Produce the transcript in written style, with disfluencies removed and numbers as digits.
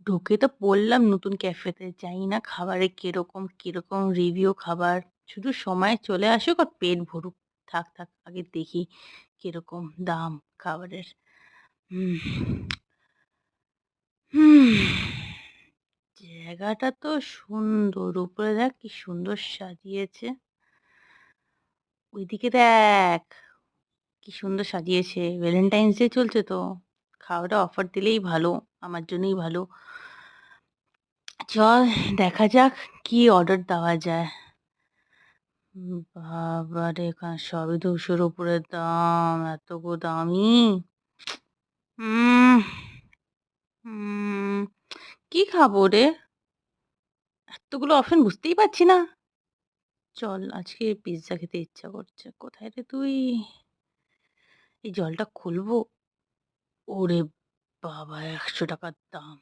ঢুকে তো পড়লাম নতুন ক্যাফেতে। জানি না খাবারে কিরকম রিভিউ খাবার। শুধু সময় চলে আসুক আর পেট ভরুক। থাক, থাক আগে দেখি কিরকম দাম খাবারের। হুম, হুম। জায়গাটা তো সুন্দর। উপরে দেখ কি সুন্দর সাজিয়েছে। ওইদিকে দেখ কি সুন্দর সাজিয়েছে। ভ্যালেন্টাইনস ডে চলছে তো। খাওয়াটা অফার দিলেই ভালো। আমার জন্যই ভালো। চল দেখা যাক কি অর্ডার দেওয়া যায়। বাবারে! এখানে সবই ২০০ র উপরে দাম। এত গো দামি! উম উম কি খাবো রে? এতগুলো অপশন বুঝতেই পারছি না। চল আজকে পিজ্জা খেতে ইচ্ছা করছে। কোথায় রে তুই? এই জলটা খুলবো? ওরে বাবা! ৳১০০ র দাম।